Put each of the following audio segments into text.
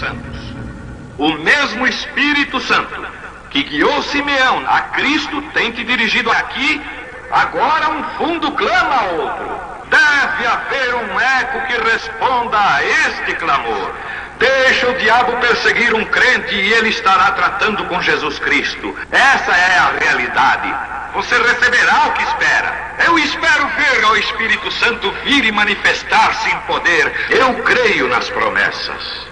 Santos. O mesmo Espírito Santo que guiou Simeão a Cristo tem te dirigido aqui. Agora um fundo clama a outro. Deve haver um eco que responda a este clamor. Deixa o diabo perseguir um crente e ele estará tratando com Jesus Cristo. Essa é a realidade. Você receberá o que espera. Eu espero ver o Espírito Santo vir e manifestar-se em poder. Eu creio nas promessas.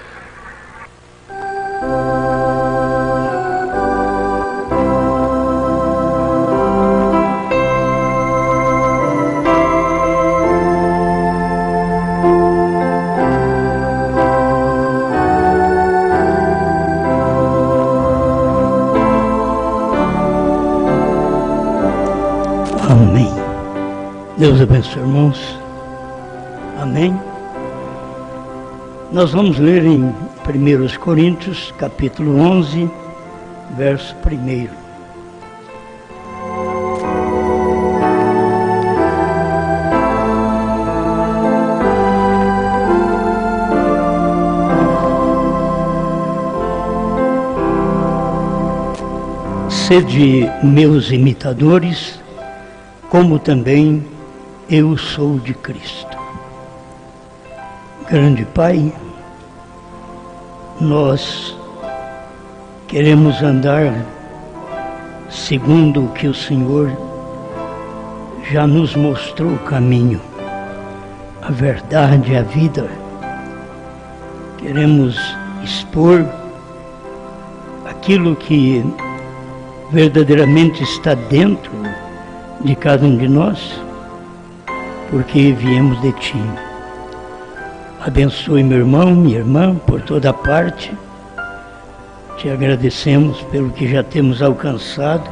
Amém. Deus abençoe, irmãos. Amém. Nós vamos ler em 1 Coríntios, capítulo 11, verso 1. Sede meus imitadores, como também eu sou de Cristo. Grande Pai, nós queremos andar segundo o que o Senhor já nos mostrou o caminho, a verdade, a vida. Queremos expor aquilo que verdadeiramente está dentro de cada um de nós, porque viemos de Ti. Abençoe meu irmão, minha irmã, por toda parte. Te agradecemos pelo que já temos alcançado,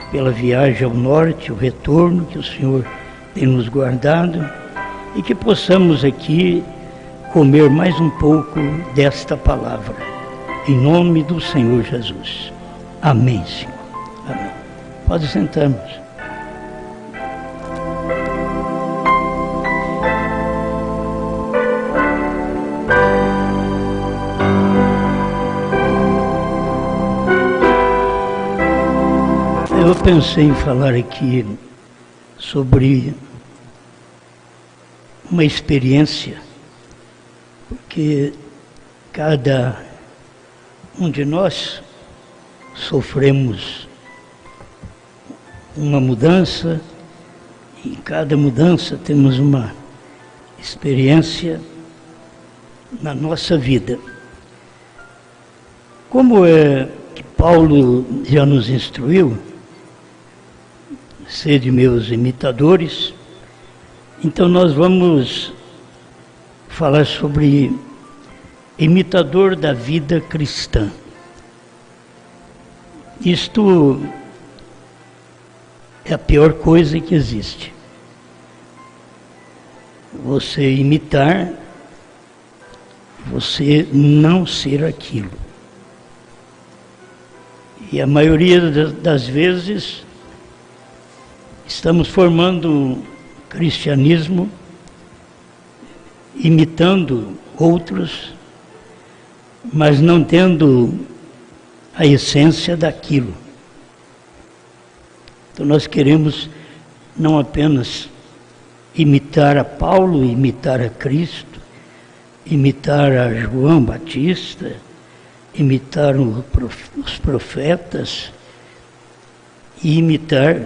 pela viagem ao norte, o retorno que o Senhor tem nos guardado, e que possamos aqui comer mais um pouco desta palavra. Em nome do Senhor Jesus. Amém, Senhor. Amém. Pode sentarmos. Eu pensei em falar aqui sobre uma experiência, porque cada um de nós sofremos uma mudança, e em cada mudança temos uma experiência na nossa vida. Como é que Paulo já nos instruiu, sede meus imitadores, então nós vamos falar sobre imitador da vida cristã. Isto é a pior coisa que existe. Você imitar, você não ser aquilo. E a maioria das vezes estamos formando um cristianismo imitando outros, mas não tendo a essência daquilo. Então nós queremos não apenas imitar a Paulo, imitar a Cristo, imitar a João Batista, imitar os profetas e imitar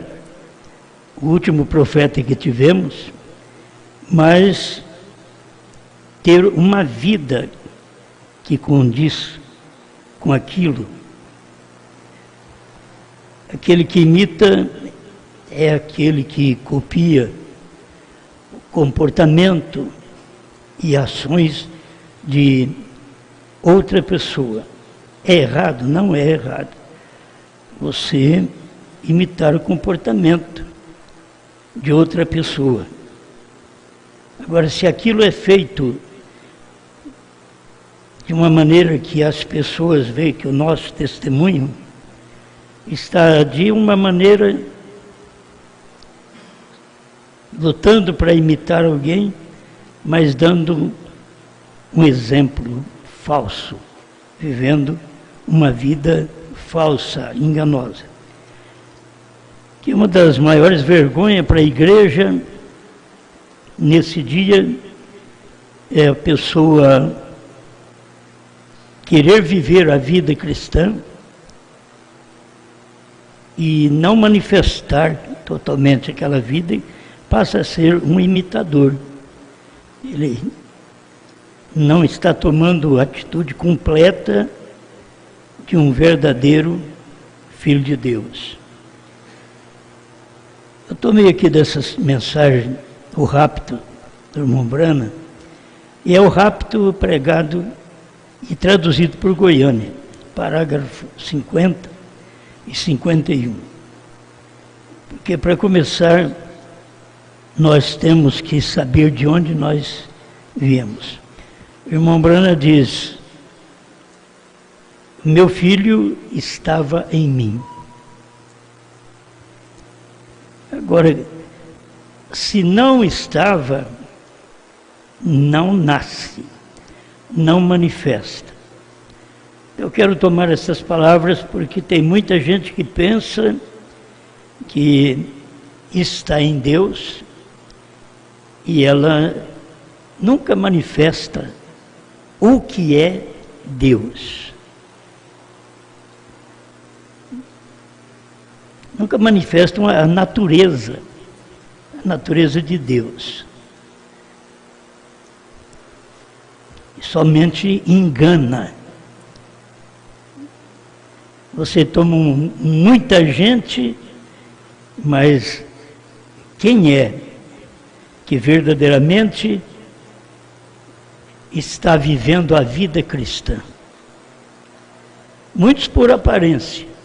o último profeta que tivemos, mas ter uma vida que condiz com aquilo. Aquele que imita é aquele que copia o comportamento e ações de outra pessoa. É errado? Não é errado você imitar o comportamento de outra pessoa. Agora, se aquilo é feito de uma maneira que as pessoas veem que o nosso testemunho está de uma maneira lutando para imitar alguém, mas dando um exemplo falso. vivendo uma vida falsa, enganosa. Que uma das maiores vergonhas para a igreja nesse dia é a pessoa querer viver a vida cristã e não manifestar totalmente aquela vida, passa a ser um imitador. Ele não está tomando a atitude completa de um verdadeiro filho de Deus. Eu tomei aqui dessas mensagens o rapto do irmão Brana, e é o rapto pregado e traduzido por Goiânia, parágrafo 50 e 51. Porque, para começar, nós temos que saber de onde nós viemos. O irmão Brana diz: meu filho estava em mim. Agora, se não estava, não nasce, não manifesta. Eu quero tomar essas palavras porque tem muita gente que pensa que está em Deus e ela nunca manifesta o que é Deus. Nunca manifestam a natureza de Deus. E somente engana. Você toma muita gente, mas quem é que verdadeiramente está vivendo a vida cristã? Muitos por aparência.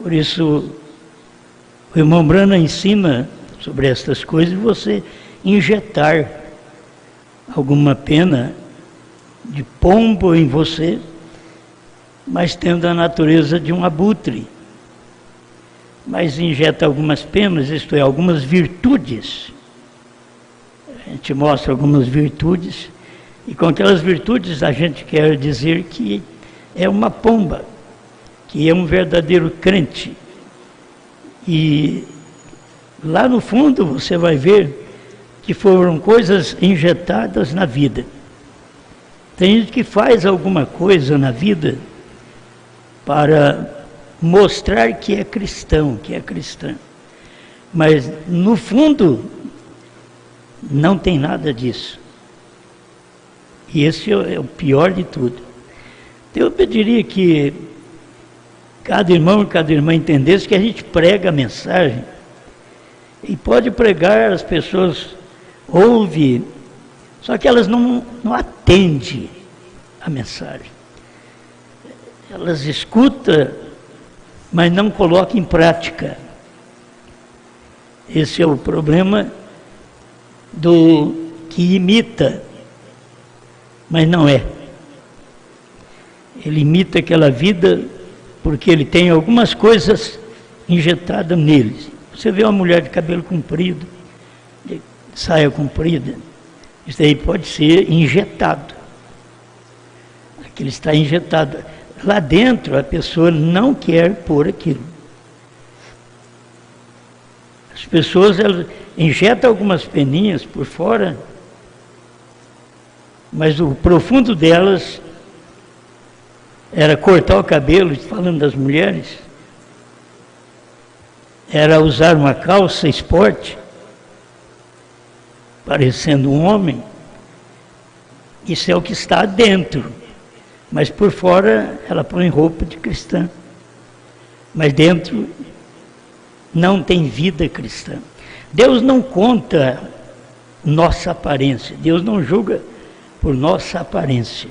Por isso, o irmão Brana ensina sobre estas coisas, você injetar alguma pena de pombo em você, mas tendo a natureza de um abutre. Mas injeta algumas penas, isto é, algumas virtudes. A gente mostra algumas virtudes, e com aquelas virtudes a gente quer dizer que é uma pomba, que é um verdadeiro crente. E lá no fundo você vai ver que foram coisas injetadas na vida. Tem gente que faz alguma coisa na vida para mostrar que é cristão, que é cristã. Mas no fundo não tem nada disso. E esse é o pior de tudo. Então eu pediria que cada irmão e cada irmã entendesse que a gente prega a mensagem, e pode pregar, as pessoas ouvem, só que elas não atendem a mensagem. Elas escutam, mas não colocam em prática. Esse é o problema do que imita, mas não é. Ele imita aquela vida porque ele tem algumas coisas injetadas neles. Você vê uma mulher de cabelo comprido, de saia comprida, isso aí pode ser injetado. Aquilo está injetado. Lá dentro a pessoa não quer pôr aquilo. As pessoas elas injetam algumas peninhas por fora, mas o profundo delas era cortar o cabelo, falando das mulheres, era usar uma calça esporte, parecendo um homem. Isso é o que está dentro, mas por fora ela põe roupa de cristã, mas dentro não tem vida cristã. Deus não conta nossa aparência, Deus não julga por nossa aparência.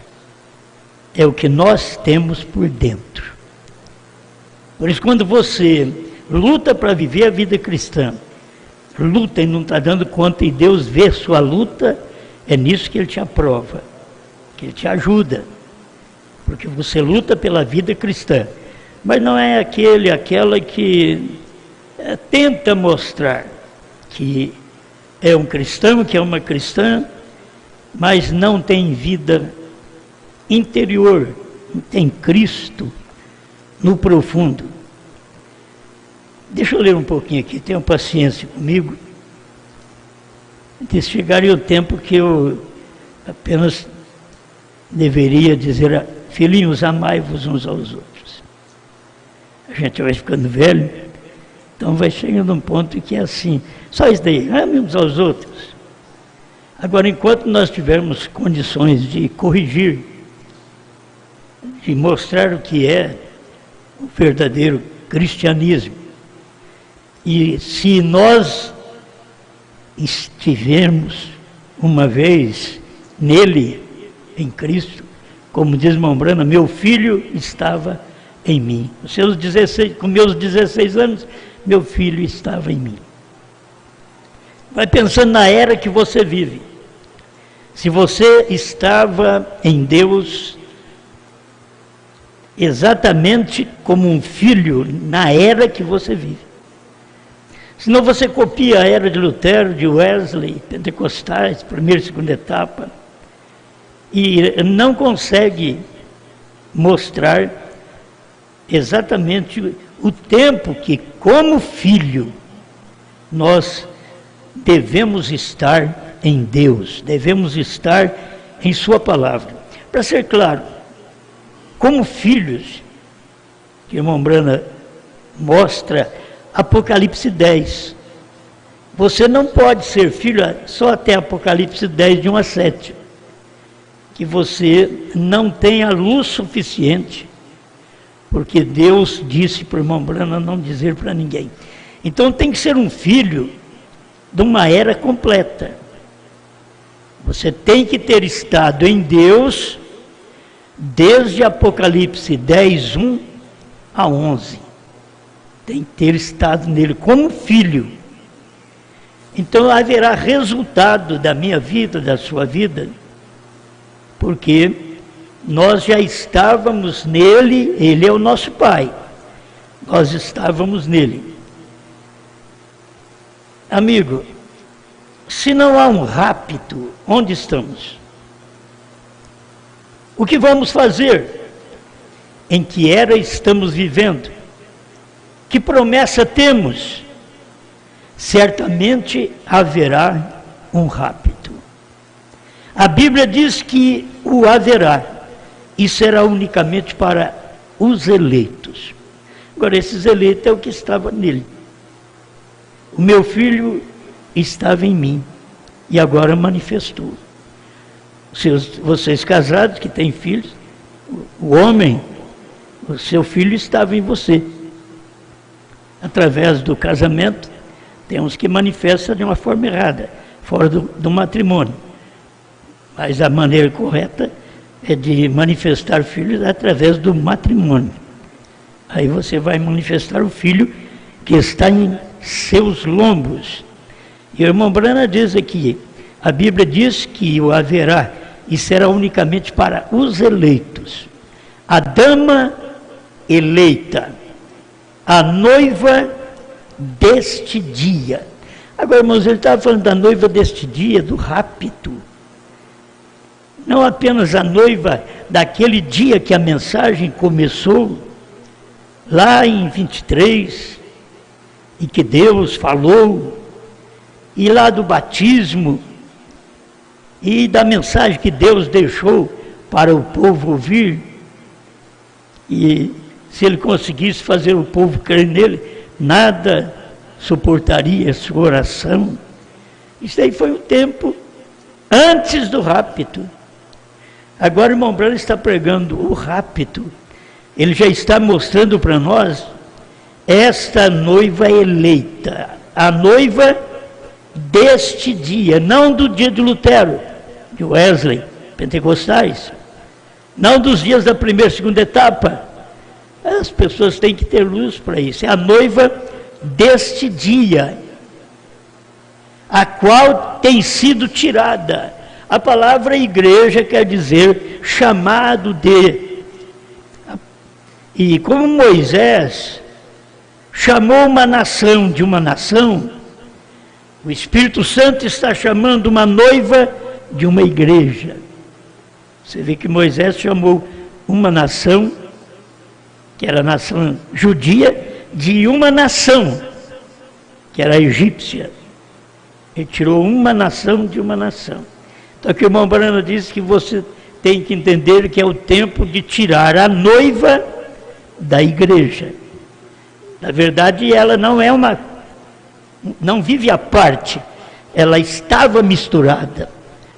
É o que nós temos por dentro. Por isso, quando você luta para viver a vida cristã, luta e não está dando conta, e Deus vê sua luta, é nisso que Ele te aprova, que Ele te ajuda. Porque você luta pela vida cristã, mas não é aquela que tenta mostrar que é um cristão, que é uma cristã, mas não tem vida interior, em Cristo, no profundo. Deixa eu ler um pouquinho aqui, tenham paciência comigo. Chegaria o tempo que eu apenas deveria dizer: filhinhos, amai-vos uns aos outros. A gente vai ficando velho, então vai chegando um ponto que é assim, só isso daí, ame uns aos outros. Agora, enquanto nós tivermos condições de corrigir, de mostrar o que é o verdadeiro cristianismo, e se nós estivermos uma vez nele, em Cristo, como diz Mombrana, meu filho estava em mim. Com meus 16 anos, meu filho estava em mim. Vai pensando na era que você vive. Se você estava em Deus exatamente como um filho na era que você vive. Senão você copia a era de Lutero, de Wesley, pentecostais, primeira e segunda etapa, e não consegue mostrar exatamente o tempo que, como filho, nós devemos estar em Deus, devemos estar em Sua palavra. Para ser claro, como filhos, que o irmão Brana mostra Apocalipse 10. Você não pode ser filho só até Apocalipse 10, de 1 a 7. Que você não tem a luz suficiente, porque Deus disse para o irmão Brana não dizer para ninguém. Então tem que ser um filho de uma era completa. Você tem que ter estado em Deus desde Apocalipse 10, 1 a 11. Tem que ter estado nele como filho. Então haverá resultado da minha vida, da sua vida, porque nós já estávamos nele, ele é o nosso Pai. Nós estávamos nele. Amigo, se não há um rapto, onde estamos? O que vamos fazer? Em que era estamos vivendo? Que promessa temos? Certamente haverá um rapto. A Bíblia diz que o haverá, e será unicamente para os eleitos. Agora, esses eleitos é o que estava nele. O meu filho estava em mim, e agora manifestou. Vocês casados que têm filhos, o homem, o seu filho estava em você. Através do casamento, tem uns que manifestam de uma forma errada, fora do matrimônio. Mas a maneira correta é de manifestar filhos através do matrimônio. Aí você vai manifestar o filho que está em seus lombos. E o irmão Brana diz aqui, a Bíblia diz que o haverá, e será unicamente para os eleitos. A dama eleita, a noiva deste dia. Agora, irmãos, ele estava falando da noiva deste dia, do rapto. Não apenas a noiva daquele dia que a mensagem começou, lá em 23, e que Deus falou, e lá do batismo, e da mensagem que Deus deixou para o povo ouvir, e se ele conseguisse fazer o povo crer nele, nada suportaria a sua oração. Isso aí foi o tempo antes do rapto. Agora o irmão Brana está pregando o rapto. Ele já está mostrando para nós esta noiva eleita, a noiva deste dia, não do dia de Lutero, de Wesley, pentecostais, não dos dias da primeira e segunda etapa. As pessoas têm que ter luz para isso. É a noiva deste dia, a qual tem sido tirada. A palavra igreja quer dizer chamado de. E como Moisés chamou uma nação de uma nação, o Espírito Santo está chamando uma noiva de uma igreja. Você vê que Moisés chamou uma nação, que era a nação judia, de uma nação, que era a egípcia. Ele tirou uma nação de uma nação. Então aqui o irmão Brana diz que você tem que entender que é o tempo de tirar a noiva da igreja. Na verdade, ela não vive à parte, ela estava misturada,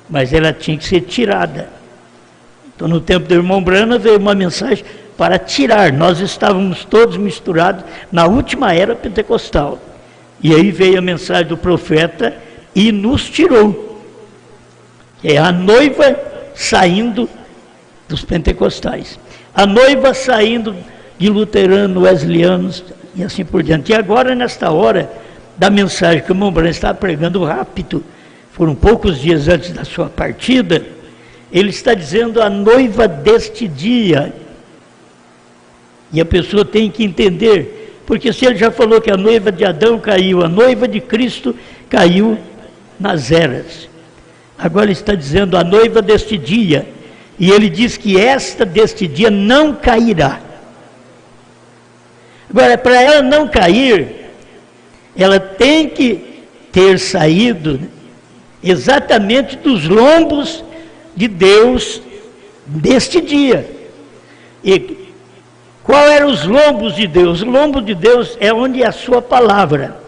mas ela tinha que ser tirada. Então no tempo do irmão Brana veio uma mensagem para tirar. Nós estávamos todos misturados na última era pentecostal. E aí veio a mensagem do profeta e nos tirou. É a noiva saindo dos pentecostais, a noiva saindo de luteranos, wesleyans e assim por diante. E agora, nesta hora da mensagem que o irmão Branco está pregando rápido, foram poucos dias antes da sua partida, ele está dizendo a noiva deste dia. E a pessoa tem que entender, porque se ele já falou que a noiva de Adão caiu, a noiva de Cristo caiu nas eras. Agora ele está dizendo a noiva deste dia, e ele diz que esta deste dia não cairá. Agora, para ela não cair, ela tem que ter saído exatamente dos lombos de Deus deste dia. E qual eram os lombos de Deus? O lombo de Deus é onde é a sua palavra,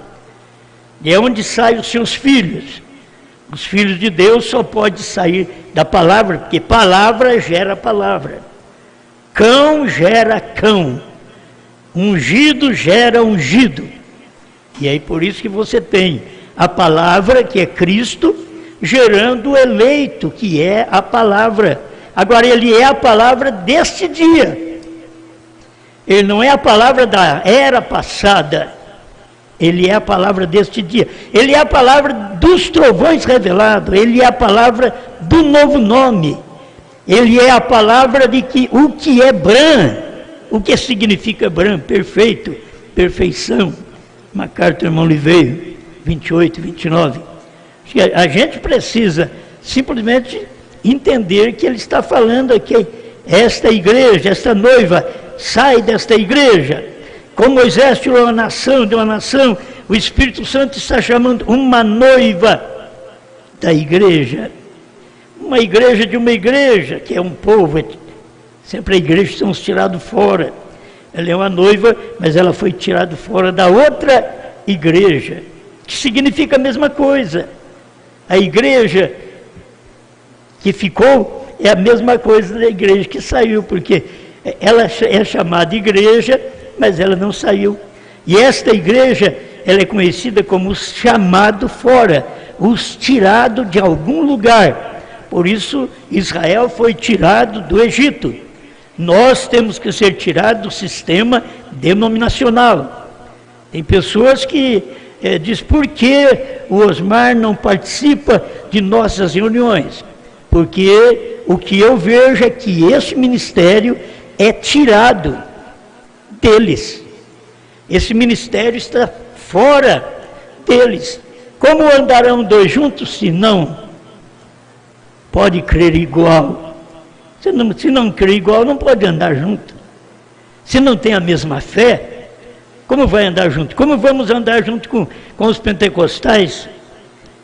é onde saem os seus filhos. Os filhos de Deus só podem sair da palavra, porque palavra gera palavra. Cão gera cão. Ungido gera ungido. E aí por isso que você tem a palavra, que é Cristo, gerando o eleito, que é a palavra. Agora ele é a palavra deste dia. Ele não é a palavra da era passada. Ele é a palavra deste dia. Ele é a palavra dos trovões revelados. Ele é a palavra do novo nome. Ele é a palavra de que o que é Bran. O que significa Bran? Perfeito, perfeição. Uma carta do irmão Liveiro, 28, 29. A gente precisa simplesmente entender que ele está falando aqui. Esta igreja, esta noiva, sai desta igreja. Como Moisés tirou uma nação de uma nação, o Espírito Santo está chamando uma noiva da igreja. Uma igreja de uma igreja, que é um povo. Sempre a igreja são tirados fora. Ela é uma noiva, mas ela foi tirada fora da outra igreja, que significa a mesma coisa. A igreja que ficou é a mesma coisa da igreja que saiu, porque ela é chamada igreja, mas ela não saiu. E esta igreja, ela é conhecida como os chamados fora, os tirados de algum lugar. Por isso, Israel foi tirado do Egito. Nós temos que ser tirados do sistema denominacional. Tem pessoas que dizem, por que o Osmar não participa de nossas reuniões? Porque o que eu vejo é que esse ministério é tirado deles. Esse ministério está fora deles. Como andarão dois juntos se não pode crer igual? Se não crer igual, não pode andar junto. Se não tem a mesma fé, como vai andar junto? Como vamos andar junto com os pentecostais,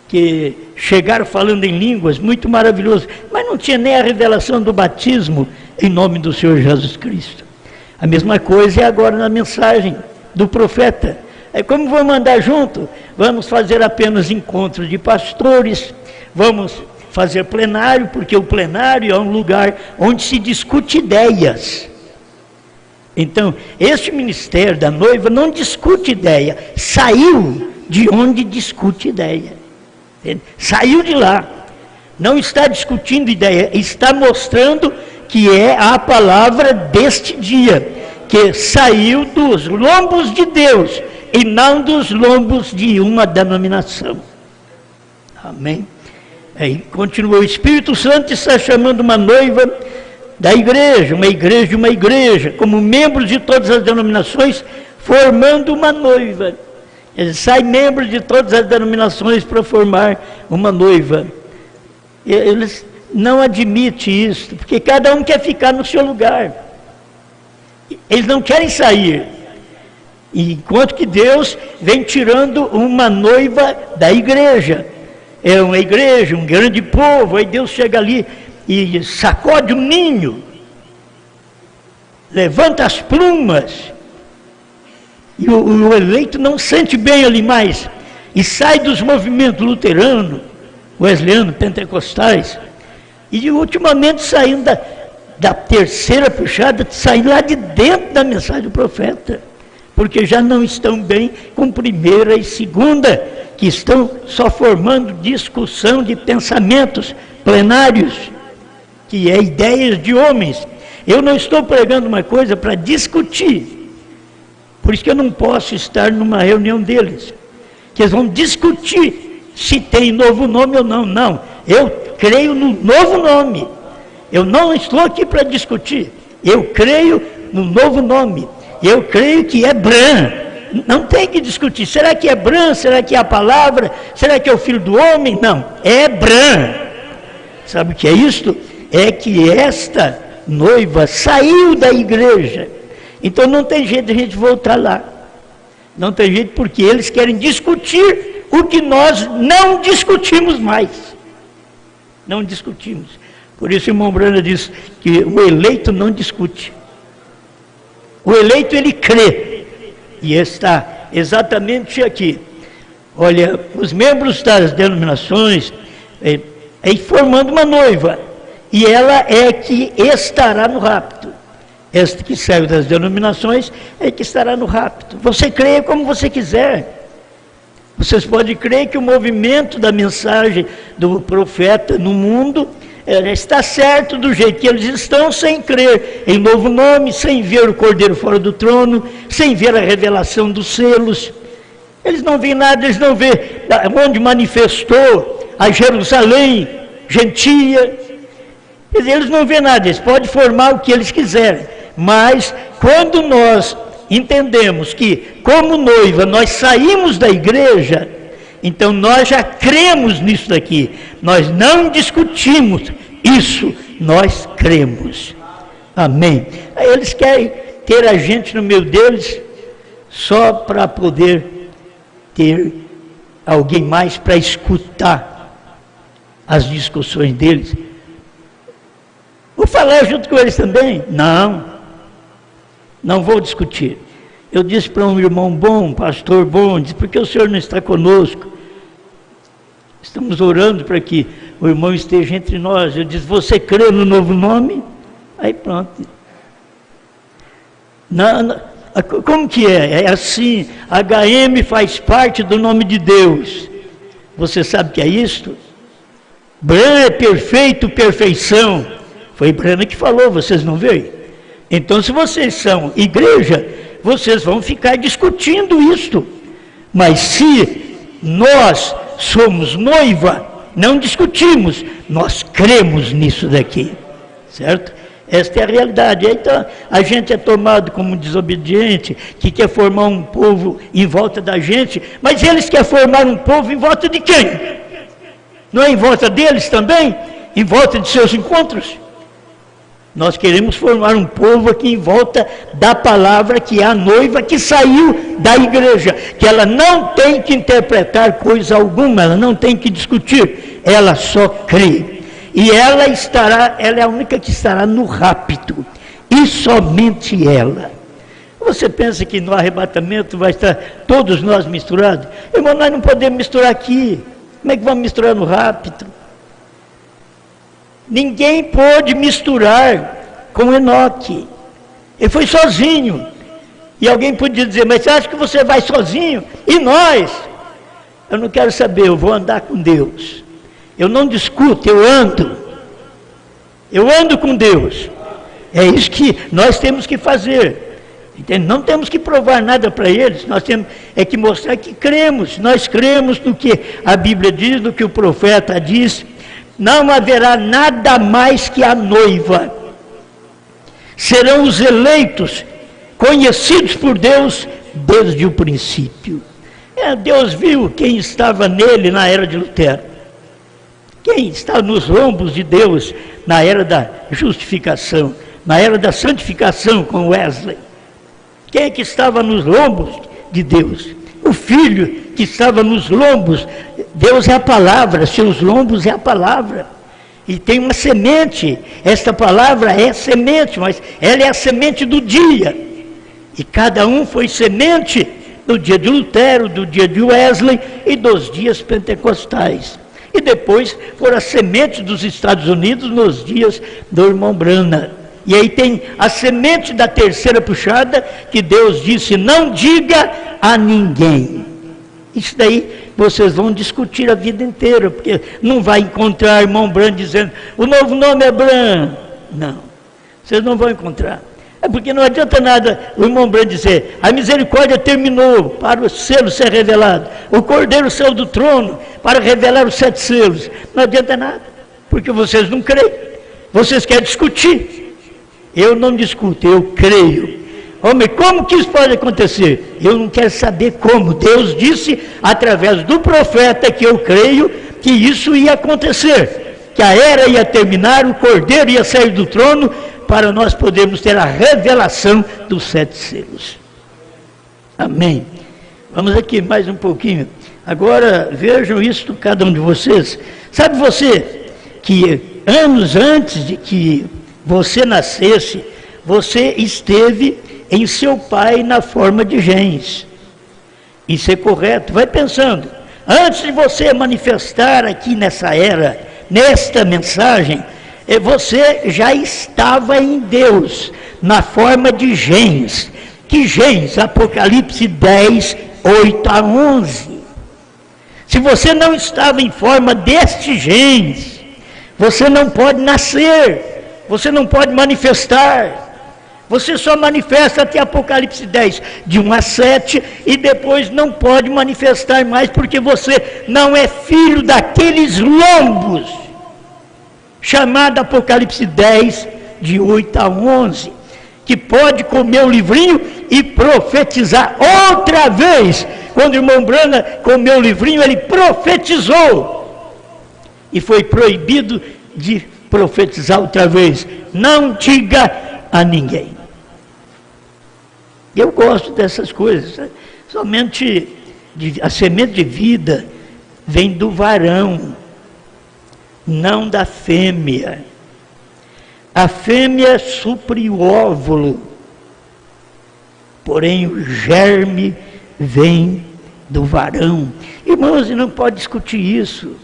que chegaram falando em línguas, muito maravilhoso, mas não tinha nem a revelação do batismo em nome do Senhor Jesus Cristo. A mesma coisa é agora na mensagem do profeta. Como vamos andar junto? Vamos fazer apenas encontros de pastores, vamos fazer plenário, porque o plenário é um lugar onde se discute ideias. Então, este ministério da noiva não discute ideia, saiu de onde discute ideia. Entende? Saiu de lá, não está discutindo ideia, está mostrando que é a palavra deste dia, que saiu dos lombos de Deus e não dos lombos de uma denominação. Amém? Aí continua, o Espírito Santo está chamando uma noiva da igreja, de uma igreja, como membros de todas as denominações, formando uma noiva. Sai membros de todas as denominações para formar uma noiva. Eles não admite isso, porque cada um quer ficar no seu lugar. Eles não querem sair. Enquanto que Deus vem tirando uma noiva da igreja. É uma igreja, um grande povo, aí Deus chega ali e sacode o ninho, levanta as plumas, e o eleito não sente bem ali mais, e sai dos movimentos luterano, wesleyano, pentecostais, e ultimamente saindo da terceira puxada, saindo lá de dentro da mensagem do profeta, porque já não estão bem com primeira e segunda, que estão só formando discussão de pensamentos plenários, que é ideias de homens. Eu não estou pregando uma coisa para discutir, por isso que eu não posso estar numa reunião deles, que eles vão discutir se tem novo nome ou não. Não, eu creio no novo nome, eu não estou aqui para discutir, eu creio no novo nome, eu creio que é Bran. Não tem que discutir, será que é Bran, será que é a palavra, será que é o filho do homem? Não, é Bran. Sabe o que é isto? É que esta noiva saiu da igreja, então não tem jeito de a gente voltar lá, não tem jeito, porque eles querem discutir o que nós não discutimos mais, não discutimos. Por isso o irmão Brana diz que o eleito não discute, o eleito ele crê, e está exatamente aqui. Olha, os membros das denominações formando uma noiva, e ela é que estará no rapto. Esta que saiu das denominações é que estará no rapto. Você crê como você quiser. Vocês podem crer que o movimento da mensagem do profeta no mundo está certo do jeito que eles estão, sem crer em novo nome, sem ver o Cordeiro fora do trono, sem ver a revelação dos selos. Eles não veem nada, eles não veem onde manifestou a Jerusalém gentia. Eles não veem nada, eles podem formar o que eles quiserem, mas quando nós entendemos que, como noiva, nós saímos da igreja, então nós já cremos nisso daqui, nós não discutimos isso, nós cremos. Amém. Aí eles querem ter a gente no meio deles só para poder ter alguém mais para escutar as discussões deles. Vou falar junto com eles também? Não vou discutir. Eu disse para um irmão bom, um pastor bom, disse, porque o senhor não está conosco? Estamos orando para que o irmão esteja entre nós. Eu disse, você crê no novo nome? Aí pronto. Como que é? É assim, HM faz parte do nome de Deus. Você sabe o que é isto? Bran é perfeito, perfeição. Foi Brana que falou, vocês não veem? Então, se vocês são igreja, vocês vão ficar discutindo isto. Mas se nós somos noiva, não discutimos, nós cremos nisso daqui, certo? Esta é a realidade. Então, a gente é tomado como desobediente, que quer formar um povo em volta da gente, mas eles querem formar um povo em volta de quem? Não é em volta deles também? Em volta de seus encontros? Nós queremos formar um povo aqui em volta da palavra, que é a noiva que saiu da igreja, que ela não tem que interpretar coisa alguma, ela não tem que discutir, ela só crê. E ela é a única que estará no rapto, e somente ela. Você pensa que no arrebatamento vai estar todos nós misturados? Irmão, nós não podemos misturar aqui. Como é que vamos misturar no rapto? Ninguém pôde misturar com Enoque. Ele foi sozinho. E alguém podia dizer, mas você acha que você vai sozinho? E nós? Eu não quero saber, eu vou andar com Deus. Eu não discuto, eu ando. Eu ando com Deus. É isso que nós temos que fazer. Entende? Não temos que provar nada para eles, nós temos que mostrar que cremos. Nós cremos no que a Bíblia diz, no que o profeta diz. Não haverá nada mais que a noiva. Serão os eleitos, conhecidos por Deus desde o princípio. Deus viu quem estava nele na era de Lutero. Quem está nos lombos de Deus na era da justificação, na era da santificação com Wesley? Quem é que estava nos lombos de Deus? O Filho que estava nos lombos. Deus é a palavra, seus lombos é a palavra. E tem uma semente, esta palavra é semente, mas ela é a semente do dia. E cada um foi semente do dia de Lutero, do dia de Wesley e dos dias pentecostais. E depois foram as sementes dos Estados Unidos nos dias do irmão Branham. E aí tem a semente da terceira puxada, que Deus disse, não diga a ninguém. Isso daí vocês vão discutir a vida inteira, porque não vai encontrar irmão Branham dizendo, o novo nome é Branham. Não, vocês não vão encontrar. É porque não adianta nada o irmão Branham dizer, a misericórdia terminou para o selo ser revelado, o Cordeiro saiu do trono para revelar os 7 selos. Não adianta nada, porque vocês não creem, vocês querem discutir. Eu não discuto, eu creio. Homem, como que isso pode acontecer? Eu não quero saber como. Deus disse através do profeta que eu creio que isso ia acontecer, que a era ia terminar, o Cordeiro ia sair do trono, para nós podermos ter a revelação dos 7 selos. Amém. Vamos aqui mais um pouquinho. Agora vejam isso, cada um de vocês. Sabe você que anos antes de que você nascesse, você esteve em seu pai na forma de genes. Isso é correto. Vai pensando. Antes de você manifestar aqui nessa era, nesta mensagem, você já estava em Deus, na forma de genes. Que genes? Apocalipse 10, 8 a 11. Se você não estava em forma destes genes, você não pode nascer, você não pode manifestar. Você só manifesta até Apocalipse 10, de 1 a 7, e depois não pode manifestar mais, porque você não é filho daqueles lombos, chamado Apocalipse 10, de 8 a 11, que pode comer o livrinho e profetizar outra vez. Quando o irmão Branham comeu o livrinho, ele profetizou, e foi proibido de profetizar outra vez. Não diga a ninguém. Eu gosto dessas coisas. Somente a semente de vida vem do varão, não da fêmea. A fêmea supre o óvulo, porém o germe vem do varão. Irmãos, não pode discutir isso.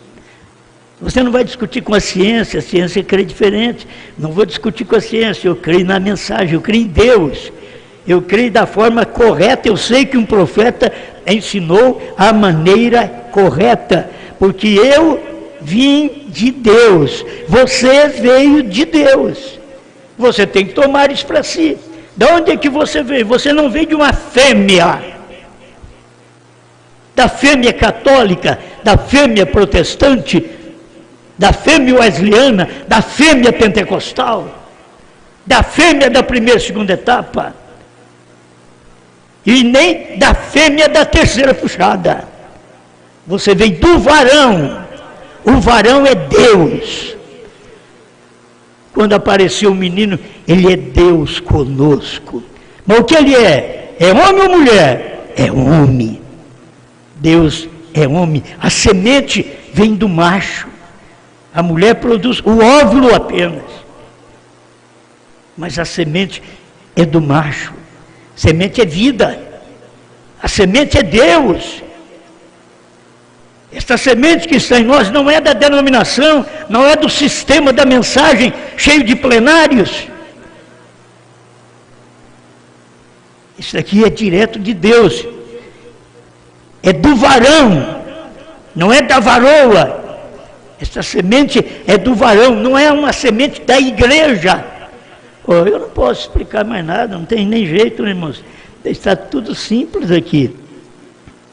Você não vai discutir com a ciência crê diferente. Não vou discutir com a ciência, eu creio na mensagem, eu creio em Deus. Eu creio da forma correta. Eu sei que um profeta ensinou a maneira correta, porque eu vim de Deus, você veio de Deus. Você tem que tomar isso para si. De onde é que você veio? Você não veio de uma fêmea, da fêmea católica, da fêmea protestante, da fêmea wesleyana, da fêmea pentecostal, da fêmea da primeira e segunda etapa, e nem da fêmea da terceira puxada. Você veio do varão. O varão é Deus. Quando apareceu o menino, ele é Deus conosco. Mas o que ele é? É homem ou mulher? É homem. Deus é homem. A semente vem do macho. A mulher produz o óvulo apenas. Mas a semente é do macho. Semente é vida. A semente é Deus. Esta semente que está em nós não é da denominação, não é do sistema da mensagem cheio de plenários. Isso aqui é direto de Deus. É do varão, não é da varoa. Esta semente é do varão, não é uma semente da igreja. Eu não posso explicar mais nada, não tem nem jeito, né, irmãos? Está tudo simples aqui.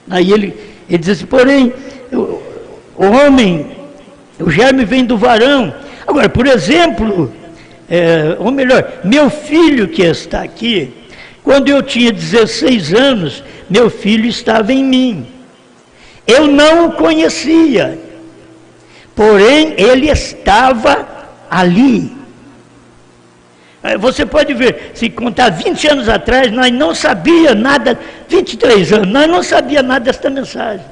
Aí ele diz assim, porém, o homem, o germe vem do varão. Agora, por exemplo, ou melhor, meu filho que está aqui, quando eu tinha 16 anos, meu filho estava em mim. Eu não o conhecia, porém ele estava ali. Você pode ver, se contar 20 anos atrás, nós não sabíamos nada, 23 anos, nós não sabíamos nada desta mensagem.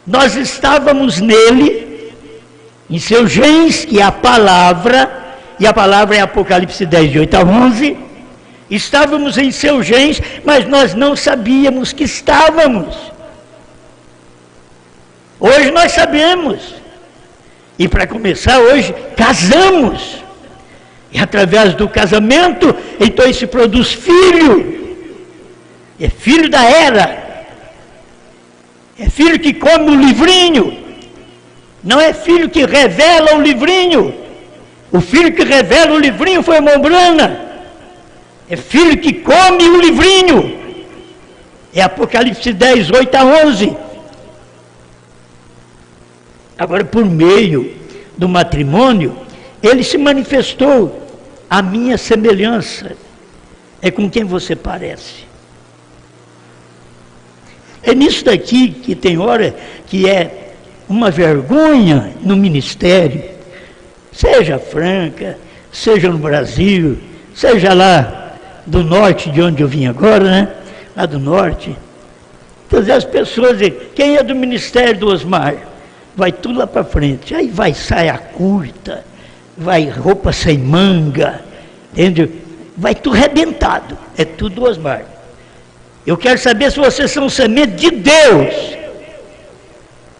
Nós estávamos nele, em seus genes, que é a palavra, e a palavra é Apocalipse 10, de 8 a 11, estávamos em seus genes, mas nós não sabíamos que estávamos. Hoje nós sabemos, e para começar hoje, casamos. E através do casamento, então se produz filho. É filho da era. É filho que come o livrinho. Não é filho que revela o livrinho. O filho que revela o livrinho foi Mombrana. É filho que come o livrinho. É Apocalipse 10, 8 a 11. Agora, por meio do matrimônio, ele se manifestou a minha semelhança. É com quem você parece. É nisso daqui que tem hora que é uma vergonha no ministério, seja Franca, seja no Brasil, seja lá do norte, de onde eu vim agora, né? Lá do norte. Então as pessoas dizem, quem é do ministério do Osmar? Vai tudo lá para frente. Aí vai saia curta, vai roupa sem manga, entendeu? Vai tudo arrebentado, é tudo Osmar. Eu quero saber se vocês são semente de Deus,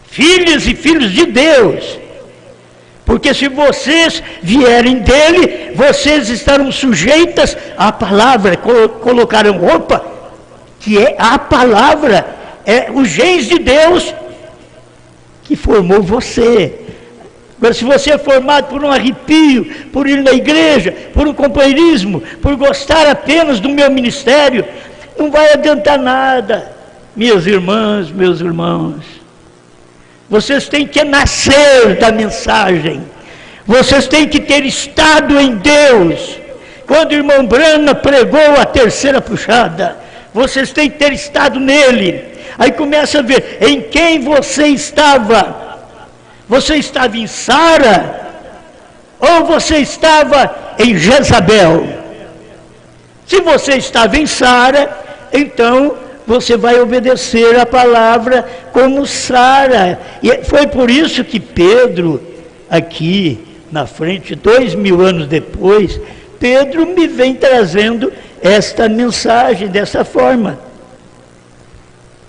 filhos e filhos de Deus, porque se vocês vierem dele, vocês estarão sujeitas à palavra, colocarão roupa, que é a palavra, é os genes de Deus que formou você. Agora, se você é formado por um arrepio, por ir na igreja, por um companheirismo, por gostar apenas do meu ministério, não vai adiantar nada. Minhas irmãs, meus irmãos, vocês têm que nascer da mensagem, vocês têm que ter estado em Deus. Quando o irmão Brana pregou a terceira puxada, vocês têm que ter estado nele. Aí começa a ver em quem você estava. Você estava em Sara ou você estava em Jezabel? Se você estava em Sara, então você vai obedecer a palavra como Sara. E foi por isso que Pedro, aqui na frente, 2000 anos depois, Pedro me vem trazendo esta mensagem dessa forma.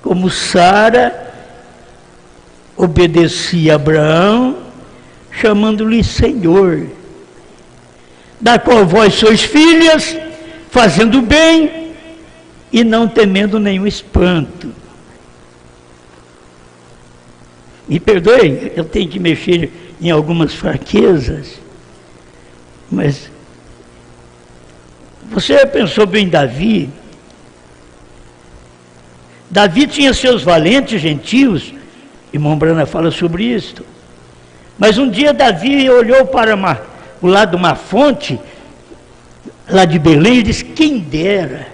Como Sara obedecia a Abraão, chamando-lhe Senhor, da qual vós sois filhas, fazendo o bem e não temendo nenhum espanto. Me perdoe, eu tenho que mexer em algumas fraquezas, mas você pensou bem, Davi? Davi tinha seus valentes gentios, e Mombrana fala sobre isso. Mas um dia Davi olhou para o lado de uma fonte, lá de Belém, e disse, quem dera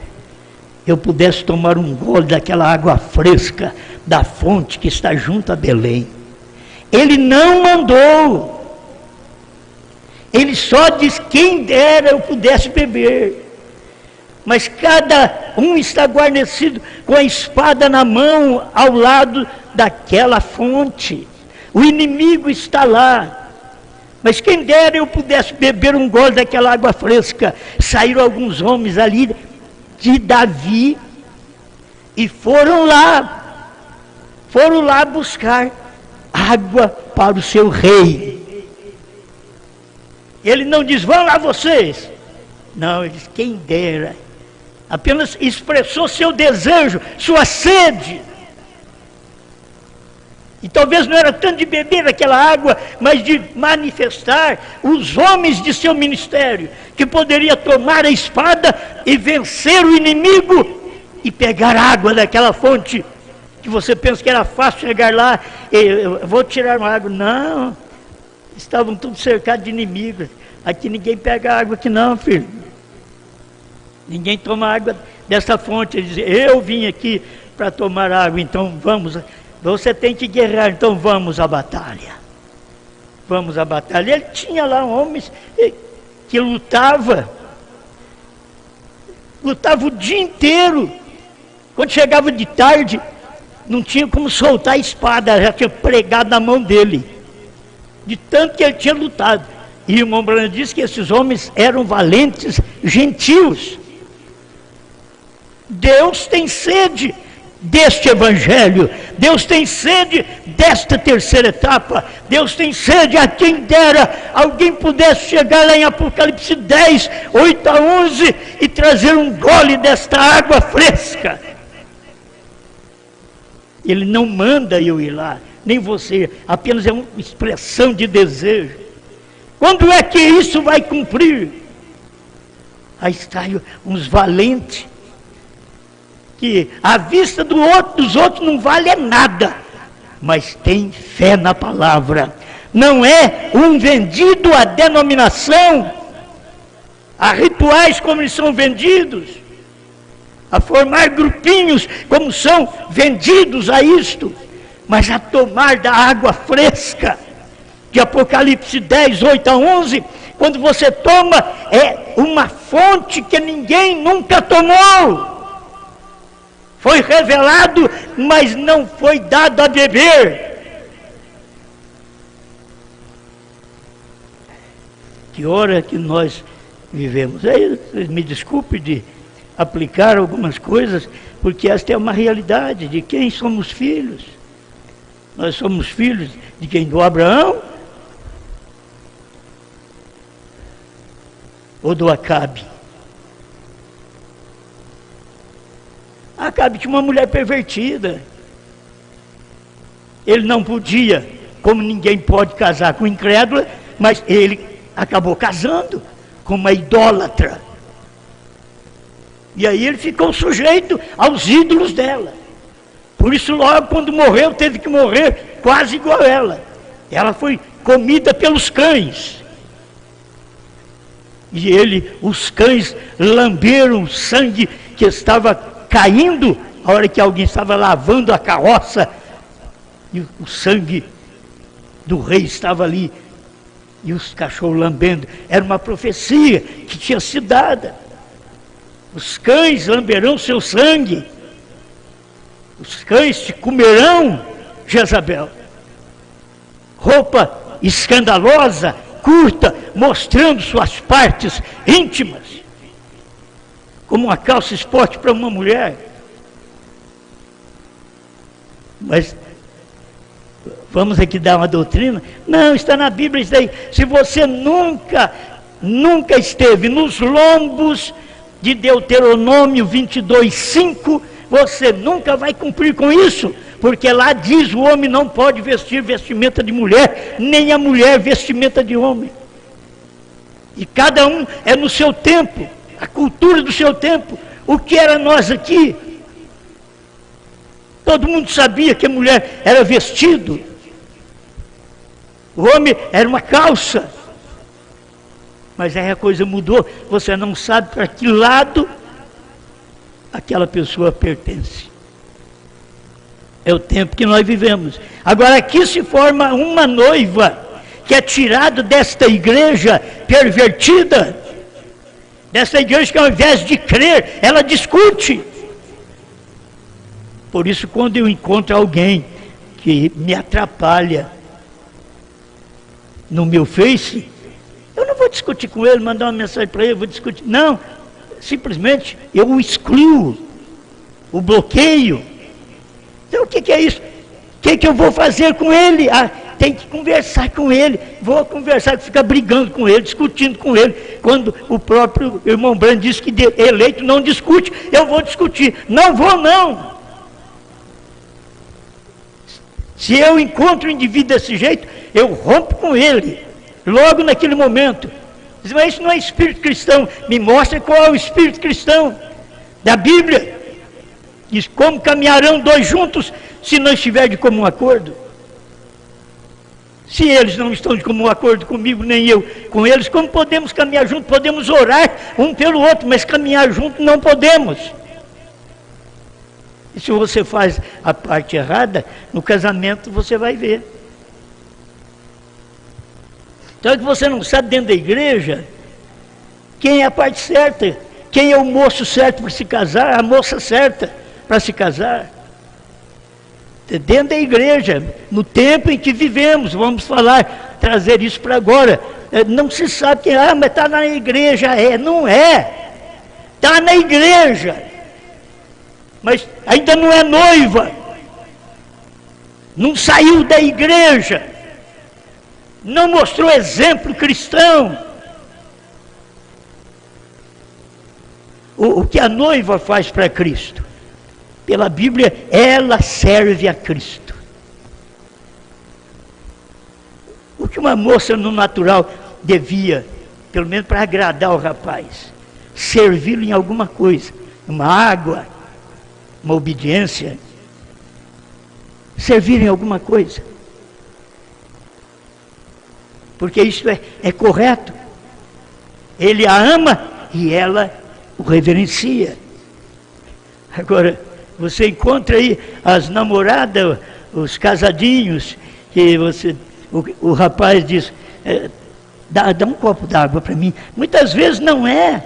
eu pudesse tomar um gole daquela água fresca da fonte que está junto a Belém. Ele não mandou, ele só disse, quem dera eu pudesse beber. Mas cada um está guarnecido com a espada na mão, ao lado daquela fonte. O inimigo está lá. Mas quem dera eu pudesse beber um gole daquela água fresca. Saíram alguns homens ali de Davi e foram lá buscar água para o seu rei. Ele não diz, vão lá vocês. Não, ele diz, quem dera. Apenas expressou seu desejo, sua sede. E talvez não era tanto de beber aquela água, mas de manifestar os homens de seu ministério, que poderia tomar a espada e vencer o inimigo e pegar água daquela fonte, que você pensa que era fácil chegar lá, eu vou tirar uma água. Não, estavam todos cercados de inimigos. Aqui ninguém pega água aqui não, filho. Ninguém toma água dessa fonte. Ele diz, eu vim aqui para tomar água, então vamos. Você tem que guerrear, então vamos à batalha. vamos à batalha. Ele tinha lá homens que lutavam o dia inteiro. Quando chegava de tarde, não tinha como soltar a espada, já tinha pregado na mão dele, de tanto que ele tinha lutado. E o irmão Branham disse que esses homens eram valentes, gentios. Deus tem sede deste evangelho, Deus tem sede desta terceira etapa, Deus tem sede, a quem dera alguém pudesse chegar lá em Apocalipse 10, 8 a 11 e trazer um gole desta água fresca. Ele não manda eu ir lá, nem você, apenas é uma expressão de desejo. Quando é que isso vai cumprir? Aí está uns valentes, que à vista dos outros não vale nada, mas tem fé na palavra. Não é um vendido à denominação, a rituais como eles são vendidos, a formar grupinhos como são vendidos a isto, mas a tomar da água fresca, de Apocalipse 10, 8 a 11, quando você toma, é uma fonte que ninguém nunca tomou. Foi revelado, mas não foi dado a beber. Que hora que nós vivemos. Aí, me desculpe de aplicar algumas coisas, porque esta é uma realidade de quem somos filhos. Nós somos filhos de quem? Do Abraão ou do Acabe? Acabe tinha uma mulher pervertida. Ele não podia, como ninguém pode casar com incrédula, mas ele acabou casando com uma idólatra. E aí ele ficou sujeito aos ídolos dela. Por isso logo quando morreu, teve que morrer quase igual a ela. Ela foi comida pelos cães. E os cães lamberam o sangue que estava caindo, a hora que alguém estava lavando a carroça, e o sangue do rei estava ali, e os cachorros lambendo. Era uma profecia que tinha sido dada. Os cães lamberão seu sangue, os cães te comerão, Jezabel. Roupa escandalosa, curta, mostrando suas partes íntimas, como uma calça esporte para uma mulher. Mas vamos aqui dar uma doutrina? Não, está na Bíblia isso daí. Se você nunca esteve nos lombos de Deuteronômio 22, 5, você nunca vai cumprir com isso, porque lá diz: o homem não pode vestir vestimenta de mulher, nem a mulher vestimenta de homem. E cada um é no seu tempo, a cultura do seu tempo. O que era nós aqui? Todo mundo sabia que a mulher era vestido, o homem era uma calça. Mas aí a coisa mudou, você não sabe para que lado aquela pessoa pertence. É o tempo que nós vivemos. Agora aqui se forma uma noiva que é tirada desta igreja pervertida, dessa igreja que ao invés de crer, ela discute. Por isso, quando eu encontro alguém que me atrapalha no meu Face, eu não vou discutir com ele, mandar uma mensagem para ele, vou discutir. Não, simplesmente eu o excluo, o bloqueio. Então o que é isso? O que eu vou fazer com ele? Tem que conversar com ele. Vou conversar, ficar brigando com ele, discutindo com ele. Quando o próprio irmão Branham disse que eleito não discute, eu vou discutir. Não vou, não. Se eu encontro um indivíduo desse jeito, eu rompo com ele, logo naquele momento. Mas isso não é espírito cristão. Me mostra qual é o espírito cristão da Bíblia. Diz: como caminharão dois juntos se não estiver de comum acordo? Se eles não estão de comum acordo comigo, nem eu com eles, como podemos caminhar juntos? Podemos orar um pelo outro, mas caminhar junto não podemos. E se você faz a parte errada, no casamento você vai ver. Então é que você não sabe dentro da igreja quem é a parte certa, quem é o moço certo para se casar, a moça certa para se casar. Dentro da igreja, no tempo em que vivemos, vamos falar, trazer isso para agora. Não se sabe quem é, mas está na igreja, não é. Está na igreja, mas ainda não é noiva, não saiu da igreja, não mostrou exemplo cristão. O que a noiva faz para Cristo? Pela Bíblia, ela serve a Cristo. O que uma moça no natural devia, pelo menos para agradar o rapaz, servi-lo em alguma coisa, uma água, uma obediência, servir em alguma coisa, porque isso é correto. Ele a ama e ela o reverencia. Agora, você encontra aí as namoradas, os casadinhos, que o rapaz diz, dá um copo d'água para mim. Muitas vezes não é,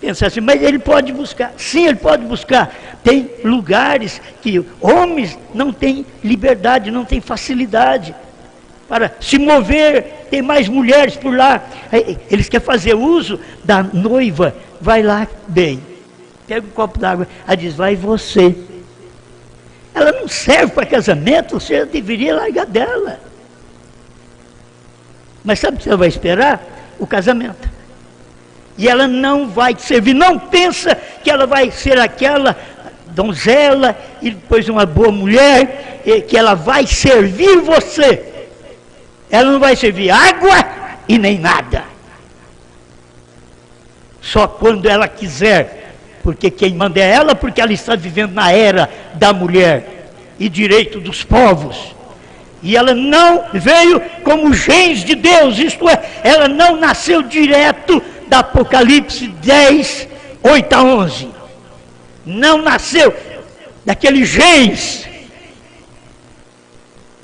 pensa assim, mas ele pode buscar. Sim, ele pode buscar. Tem lugares que homens não têm liberdade, não têm facilidade para se mover, tem mais mulheres por lá. Eles querem fazer uso da noiva, vai lá bem, pega um copo d'água, ela diz, vai você. Ela não serve para casamento, você deveria largar dela. Mas sabe o que você vai esperar? O casamento. E ela não vai te servir, não pensa que ela vai ser aquela donzela e depois uma boa mulher, que ela vai servir você. Ela não vai servir água e nem nada. Só quando ela quiser, porque quem manda é ela, porque ela está vivendo na era da mulher e direito dos povos. E ela não veio como gens de Deus, isto é, ela não nasceu direto da Apocalipse 10, 8 a 11. Não nasceu daquele gens.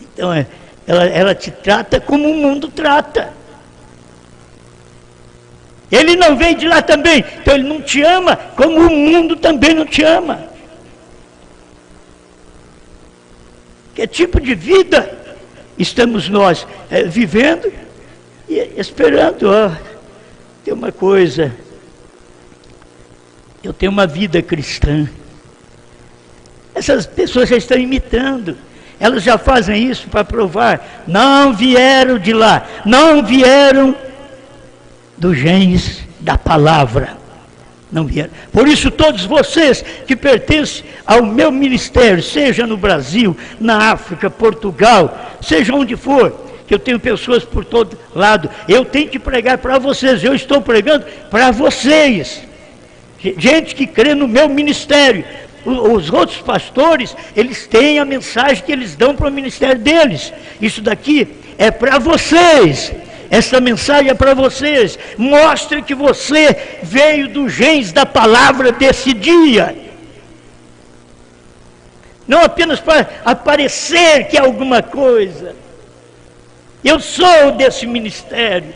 Então, ela te trata como o mundo trata. Ele não veio de lá também, então ele não te ama como o mundo também não te ama. Que tipo de vida estamos nós vivendo e esperando? Tem uma coisa, eu tenho uma vida cristã. Essas pessoas já estão imitando, elas já fazem isso para provar. Não vieram de lá, não vieram do genes da palavra, não vieram. Por isso todos vocês que pertencem ao meu ministério, seja no Brasil, na África, Portugal, seja onde for, que eu tenho pessoas por todo lado, eu tenho que pregar para vocês, eu estou pregando para vocês, gente que crê no meu ministério. Os outros pastores, eles têm a mensagem que eles dão para o ministério deles. Isso daqui é para vocês. Essa mensagem é para vocês. Mostre que você veio do genes da palavra desse dia. Não apenas para aparecer que é alguma coisa. Eu sou desse ministério.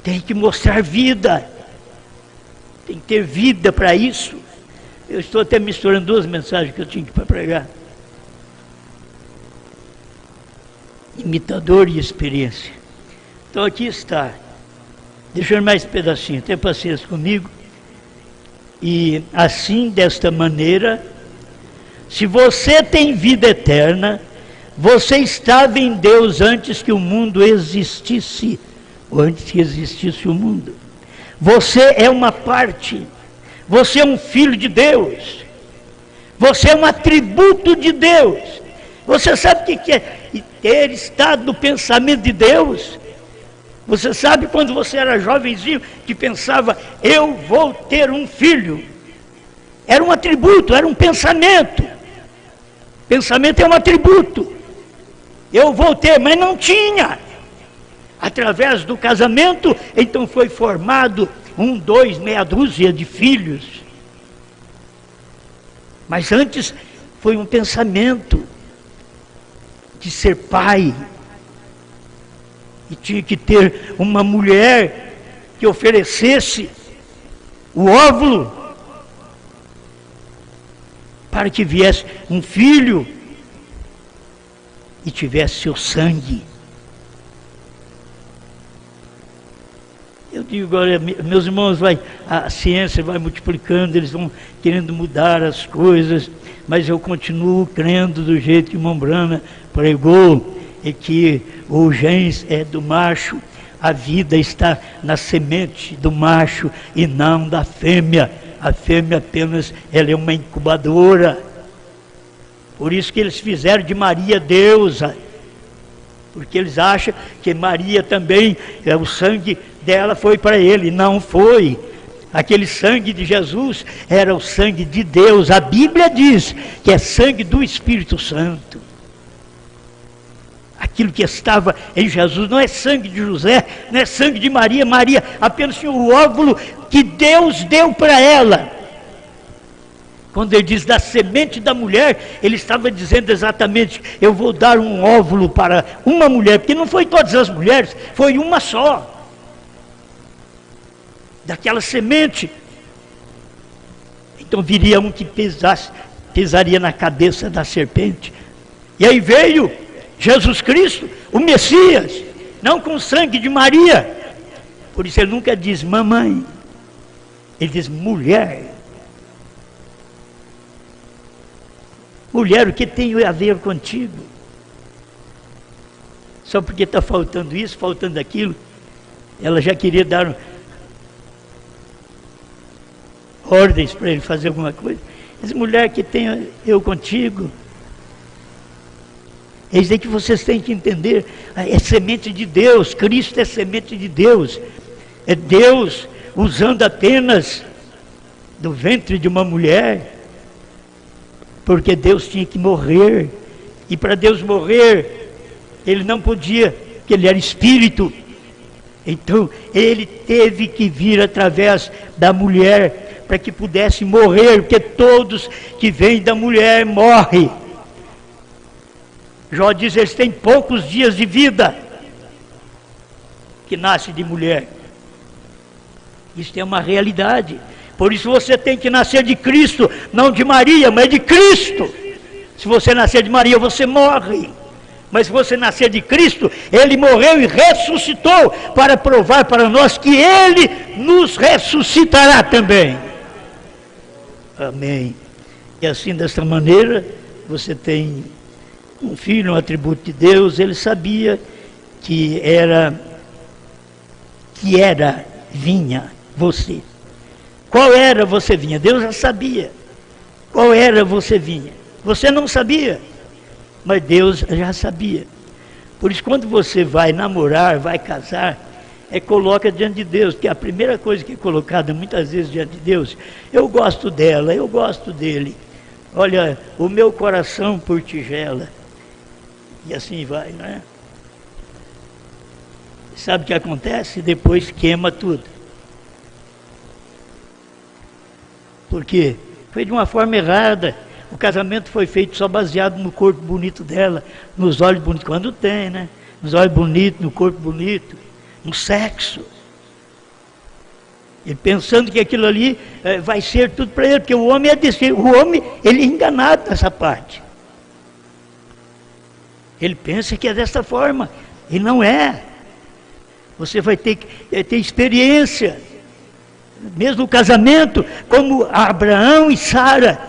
Tem que mostrar vida. Tem que ter vida para isso. Eu estou até misturando duas mensagens que eu tinha para pregar. Imitador e experiência. Então aqui está. Deixa eu mais esse pedacinho. Tenha paciência comigo. E assim, desta maneira, se você tem vida eterna, você estava em Deus antes que o mundo existisse, ou antes que existisse o mundo. Você é uma parte, você é um filho de Deus, você é um atributo de Deus. Você sabe o que é ter estado no pensamento de Deus? Você sabe quando você era jovenzinho que pensava, eu vou ter um filho? Era um atributo, era um pensamento. Pensamento é um atributo. Eu vou ter, mas não tinha. Através do casamento, então foi formado 1, 2, meia dúzia de filhos. Mas antes foi um pensamento. de ser pai. E tinha que ter uma mulher que oferecesse o óvulo para que viesse um filho e tivesse seu sangue. Eu digo, olha, meus irmãos, a ciência vai multiplicando, eles vão querendo mudar as coisas, mas eu continuo crendo do jeito que o Mombrana pregou, é que o genes é do macho, a vida está na semente do macho e não da fêmea. A fêmea apenas, ela é uma incubadora. Por isso que eles fizeram de Maria deusa, porque eles acham que Maria também, o sangue dela foi para ele. Não foi. Aquele sangue de Jesus era o sangue de Deus. A Bíblia diz que é sangue do Espírito Santo. Aquilo que estava em Jesus não é sangue de José, não é sangue de Maria. Maria apenas tinha o óvulo que Deus deu para ela. Quando ele diz da semente da mulher, ele estava dizendo exatamente, eu vou dar um óvulo para uma mulher, porque não foi todas as mulheres, foi uma só. Daquela semente. Então viria um que pisaria na cabeça da serpente. E aí veio Jesus Cristo, o Messias, não com o sangue de Maria. Por isso ele nunca diz mamãe, ele diz mulher. Mulher, o que tem a ver contigo? Só porque está faltando isso, faltando aquilo, ela já queria dar ordens para ele fazer alguma coisa. Diz, mulher, que tem eu contigo? É isso aí que vocês têm que entender. É semente de Deus, Cristo é semente de Deus. É Deus usando apenas do ventre de uma mulher, porque Deus tinha que morrer. E para Deus morrer, ele não podia, porque ele era espírito. Então ele teve que vir através da mulher, para que pudesse morrer, porque todos que vêm da mulher morrem. Jó diz, eles têm poucos dias de vida, que nasce de mulher. Isso é uma realidade. Por isso você tem que nascer de Cristo, não de Maria, mas de Cristo. Se você nascer de Maria, você morre. Mas se você nascer de Cristo, Ele morreu e ressuscitou, para provar para nós que Ele nos ressuscitará também. Amém. E assim, dessa maneira, você tem um filho, um atributo de Deus. Ele sabia que vinha você. Qual era você vinha? Deus já sabia qual era você vinha. Você não sabia, mas Deus já sabia. Por isso, quando você vai namorar, vai casar, coloca diante de Deus, que a primeira coisa que é colocada muitas vezes diante de Deus, eu gosto dela, eu gosto dele, olha, o meu coração por tigela, e assim vai, não é? Sabe o que acontece? Depois queima tudo. Por quê? Foi de uma forma errada. O casamento foi feito só baseado no corpo bonito dela, nos olhos bonitos, quando tem, né? Nos olhos bonitos, no corpo bonito, no sexo. E pensando que aquilo ali vai ser tudo para ele, porque o homem é desse, o homem, ele é enganado nessa parte. Ele pensa que é dessa forma, e não é. Você vai ter que ter experiência, mesmo no casamento, como Abraão e Sara.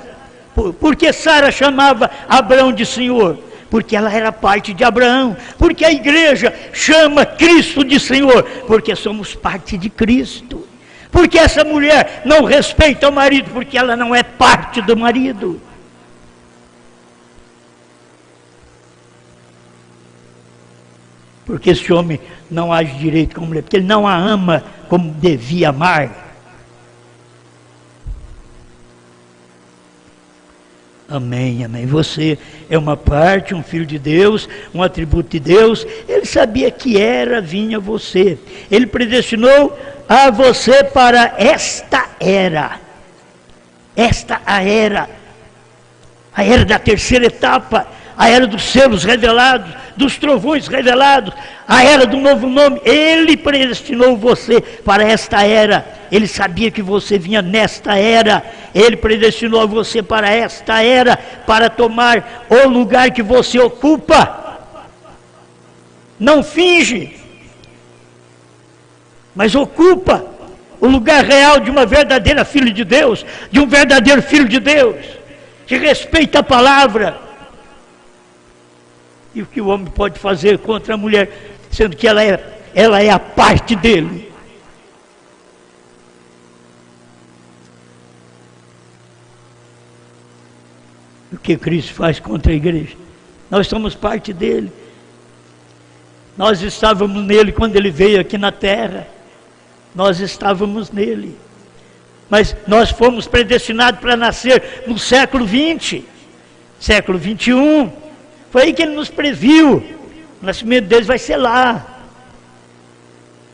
Por que Sara chamava Abraão de Senhor? Porque ela era parte de Abraão. Porque a igreja chama Cristo de Senhor? Porque somos parte de Cristo. Porque essa mulher não respeita o marido? Porque ela não é parte do marido. Porque esse homem não age direito com a mulher? Porque ele não a ama como devia amar. Amém, amém. Você é uma parte, um filho de Deus, um atributo de Deus. Ele sabia que vinha você. Ele predestinou a você para esta era. A era da terceira etapa, a era dos selos revelados, dos trovões revelados, a era do novo nome. Ele predestinou você para esta era. Ele sabia que você vinha nesta era. Ele predestinou você para esta era, para tomar o lugar que você ocupa. Não finge, mas ocupa o lugar real de uma verdadeira filha de Deus, de um verdadeiro filho de Deus, que respeita a palavra. E o que o homem pode fazer contra a mulher, sendo que ela é a parte dele? O que Cristo faz contra a igreja? Nós somos parte dele. Nós estávamos nele quando ele veio aqui na terra. Nós estávamos nele. Mas nós fomos predestinados para nascer no século 20, século 21. Foi aí que ele nos previu. O nascimento deles vai ser lá.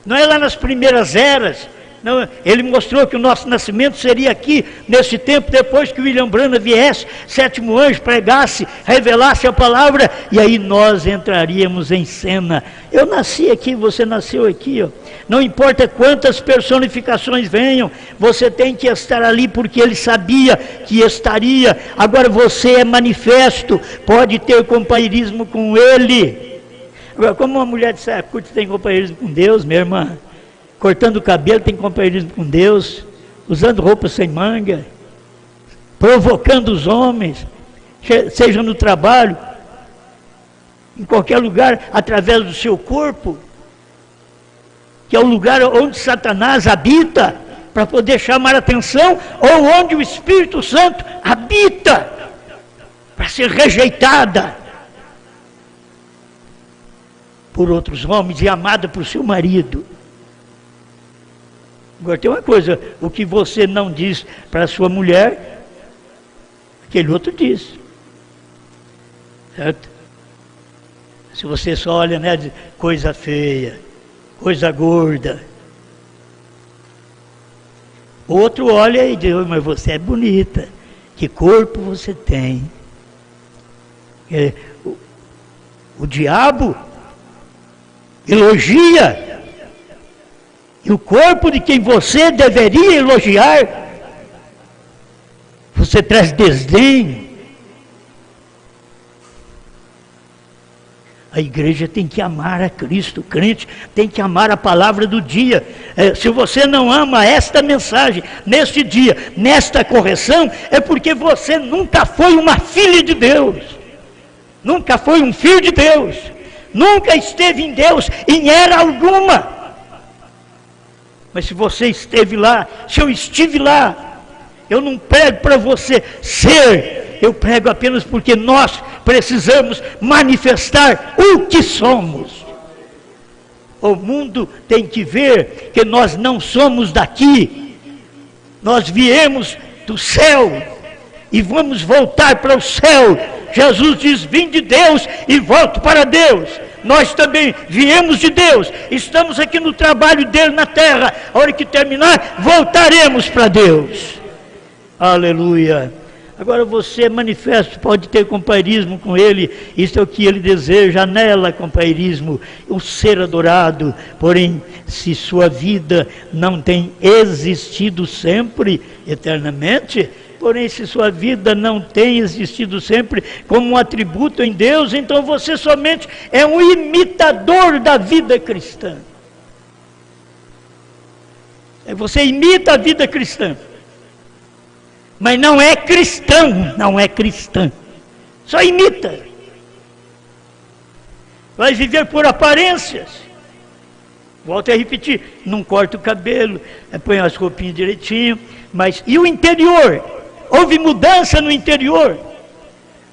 Não é lá nas primeiras eras. Não, ele mostrou que o nosso nascimento seria aqui, nesse tempo, depois que William Branham viesse, sétimo anjo, pregasse, revelasse a palavra, e aí nós entraríamos em cena. Eu nasci aqui, você nasceu aqui, ó. Não importa quantas personificações venham, você tem que estar ali porque ele sabia que estaria. Agora você é manifesto, pode ter companheirismo com ele. Agora, como uma mulher de saia curta tem companheirismo com Deus, minha irmã? Cortando o cabelo tem companheirismo com Deus, usando roupa sem manga, provocando os homens, seja no trabalho, em qualquer lugar, através do seu corpo, que é o lugar onde Satanás habita, para poder chamar a atenção, ou onde o Espírito Santo habita, para ser rejeitada por outros homens e amada por seu marido. Agora tem uma coisa, o que você não diz para a sua mulher, aquele outro diz. Certo? Se você só olha, né, diz, coisa feia, coisa gorda. Outro olha e diz, mas você é bonita, que corpo você tem. O diabo elogia. E o corpo de quem você deveria elogiar, você traz desdém. A igreja tem que amar a Cristo, o crente tem que amar a palavra do dia. Se você não ama esta mensagem, neste dia, nesta correção, é porque você nunca foi uma filha de Deus, nunca foi um filho de Deus, nunca esteve em Deus em era alguma. Mas se você esteve lá, se eu estive lá, eu não prego para você ser, eu prego apenas porque nós precisamos manifestar o que somos. O mundo tem que ver que nós não somos daqui, nós viemos do céu e vamos voltar para o céu. Jesus diz, vim de Deus e volto para Deus. Nós também viemos de Deus, estamos aqui no trabalho dele na terra. A hora que terminar, voltaremos para Deus. Aleluia. Agora você manifesto, pode ter companheirismo com ele, isso é o que ele deseja, nela companheirismo, o ser adorado. Porém, se sua vida não tem existido sempre, eternamente, porém se sua vida não tem existido sempre como um atributo em Deus, então você somente é um imitador da vida cristã. Você imita a vida cristã, mas não é cristão, não é cristã, só imita. Vai viver por aparências. Volto a repetir, não corta o cabelo, põe as roupinhas direitinho, mas e o interior? Houve mudança no interior.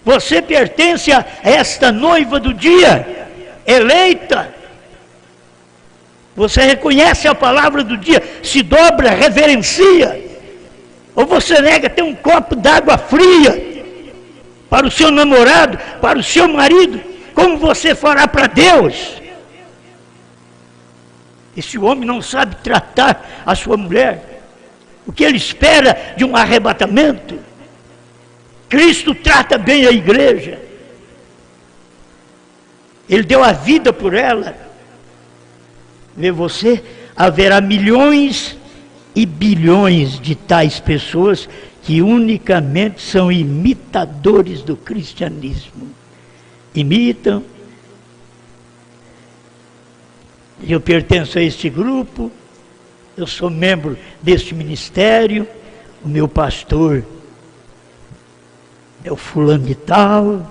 Você pertence a esta noiva do dia, eleita. Você reconhece a palavra do dia, se dobra, reverencia. Ou você nega, tem um copo d'água fria para o seu namorado, para o seu marido, como você fará para Deus? Esse homem não sabe tratar a sua mulher. O que ele espera de um arrebatamento? Cristo trata bem a igreja. Ele deu a vida por ela. Vê você, haverá milhões e bilhões de tais pessoas que unicamente são imitadores do cristianismo. Imitam. Eu pertenço a este grupo, eu sou membro deste ministério, o meu pastor é o fulano de tal.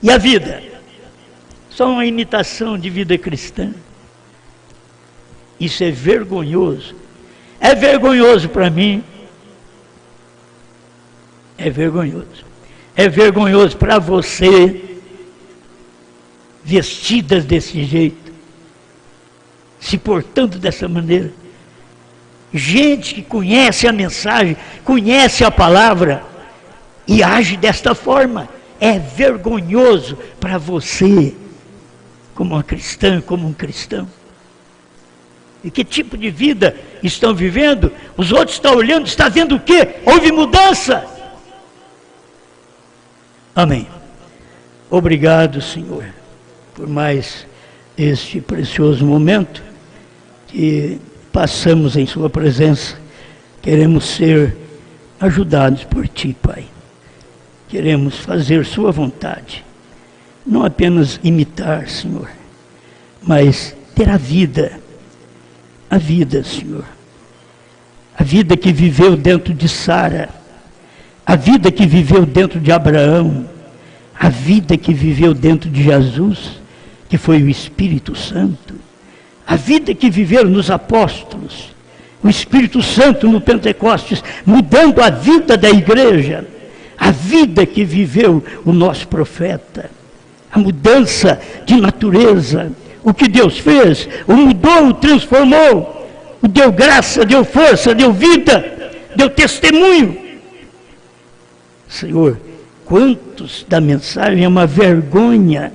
E a vida? Só uma imitação de vida cristã. Isso é vergonhoso. É vergonhoso para mim. É vergonhoso. É vergonhoso para você, vestidas desse jeito, se portando dessa maneira. Gente que conhece a mensagem, conhece a palavra e age desta forma. É vergonhoso para você, como uma cristã, como um cristão. E que tipo de vida estão vivendo? Os outros estão olhando, está vendo o quê? Houve mudança. Amém. Obrigado, Senhor, por mais este precioso momento que passamos em Sua presença. Queremos ser ajudados por Ti, Pai. Queremos fazer Sua vontade. Não apenas imitar, Senhor, mas ter a vida, Senhor. A vida que viveu dentro de Sara, a vida que viveu dentro de Abraão, a vida que viveu dentro de Jesus, que foi o Espírito Santo, a vida que viveram nos apóstolos, o Espírito Santo no Pentecostes, mudando a vida da igreja, a vida que viveu o nosso profeta, a mudança de natureza, o que Deus fez, o mudou, o transformou, o deu graça, deu força, deu vida, deu testemunho. Senhor, quantos da mensagem é uma vergonha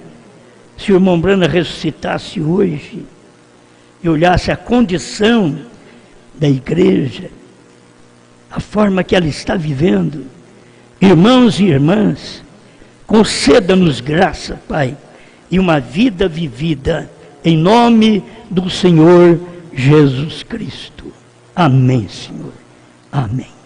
se o irmão Brana ressuscitasse hoje e olhasse a condição da igreja, a forma que ela está vivendo. Irmãos e irmãs, conceda-nos graça, Pai, e uma vida vivida em nome do Senhor Jesus Cristo. Amém, Senhor. Amém.